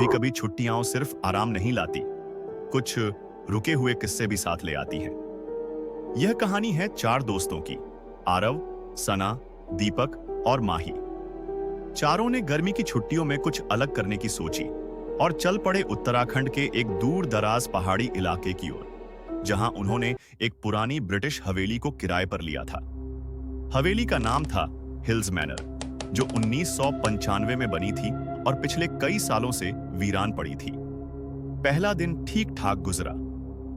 कभी कभी छुट्टियां सिर्फ आराम नहीं लाती, कुछ रुके हुए किस्से भी साथ ले आती हैं। यह कहानी है चार दोस्तों की, आरव, सना, दीपक और माही। चारों ने गर्मी की छुट्टियों में कुछ अलग करने की सोची और चल पड़े उत्तराखंड के एक दूर दराज पहाड़ी इलाके की ओर, जहां उन्होंने एक पुरानी ब्रिटिश हवेली को किराए पर लिया था। हवेली का नाम था हिल्स मैनर, जो 1995 में बनी थी और पिछले कई सालों से वीरान पड़ी थी। पहला दिन ठीक ठाक गुजरा।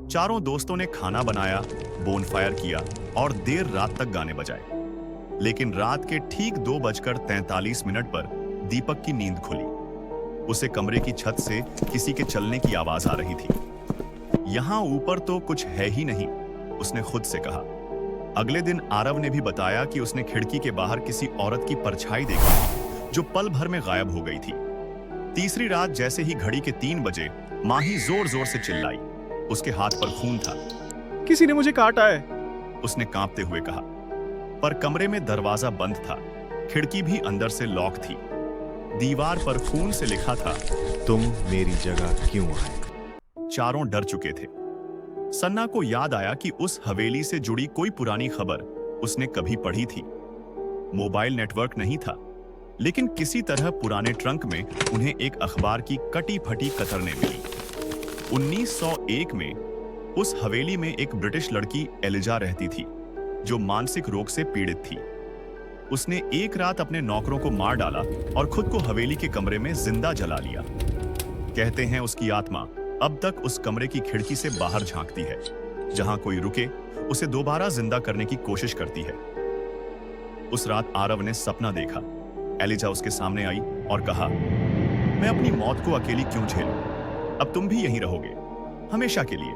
चारों दोस्तों ने खाना बनाया, बोनफायर किया और देर रात तक गाने बजाए। लेकिन रात के ठीक 2:43 पर दीपक की नींद खुली। उसे कमरे की छत से किसी के चलने की आवाज आ रही थी। यहां ऊपर तो कुछ है ही नहीं, उसने खुद से कहा। अगले दिन आरव ने भी बताया कि उसने खिड़की के बाहर किसी औरत की परछाई देखी जो पल भर में गायब हो गई थी। तीसरी रात जैसे ही घड़ी के 3 बजे माही जोर जोर से चिल्लाई। उसके हाथ पर खून था। किसी ने मुझे काटा है, उसने कांपते हुए कहा। पर कमरे में दरवाजा बंद था, खिड़की भी अंदर से लॉक थी। दीवार पर खून से लिखा था, तुम मेरी जगह क्यों आए। चारों डर चुके थे। सन्ना को याद आया कि उस हवेली से जुड़ी कोई पुरानी खबर उसने कभी पढ़ी थी। मोबाइल नेटवर्क नहीं था, लेकिन किसी तरह पुराने ट्रंक में उन्हें एक अखबार की कटी फटी कतरने मिली। 1901 में उस हवेली में एक ब्रिटिश लड़की एलिजा रहती थी, जो मानसिक रोग से पीड़ित थी। उसने एक रात अपने नौकरों को मार डाला और खुद को हवेली के कमरे में जिंदा जला लिया। कहते हैं उसकी आत्मा अब तक उस कमरे की खिड़की से बाहर झांकती है। जहां कोई रुके, उसे दोबारा जिंदा करने की कोशिश करती है। उस रात आरव ने सपना देखा। एलिजा उसके सामने आई और कहा, मैं अपनी मौत को अकेली क्यों झेलूं? अब तुम भी यहीं रहोगे, हमेशा के लिए।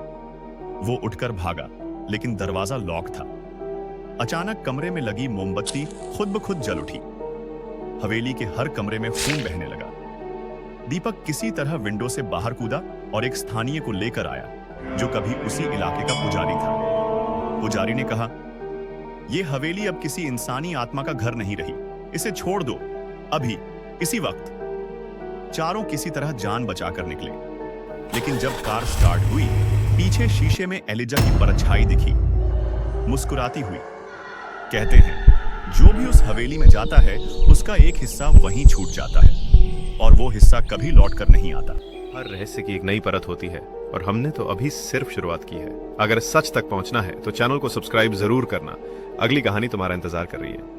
वो उठकर भागा, लेकिन दरवाजा लॉक था। अचानक कमरे में लगी मोमबत्ती खुद ब खुद जल उठी। हवेली के हर कमरे में खून बहने लगा। दीपक किसी तरह विंडो से बाहर कूदा और एक स्थानीय को लेकर आया, जो कभी उसी इलाके का पुजारी था। पुजारी ने कहा, यह हवेली अब किसी इंसानी आत्मा का घर नहीं रही, इसे छोड़ दो, अभी, इसी वक्त। चारों किसी तरह जान बचाकर निकले। लेकिन जब कार स्टार्ट हुई, पीछे शीशे में एलिजा की परछाई दिखी, मुस्कुराती हुई। कहते हैं, जो भी उस हवेली में जाता है, उसका एक हिस्सा वहीं छूट जाता है और वो हिस्सा कभी लौट कर नहीं आता। हर रहस्य की एक नई परत होती है और हमने तो अभी सिर्फ शुरुआत की है। अगर सच तक पहुंचना है तो चैनल को सब्सक्राइब जरूर करना। अगली कहानी तुम्हारा इंतजार कर रही है।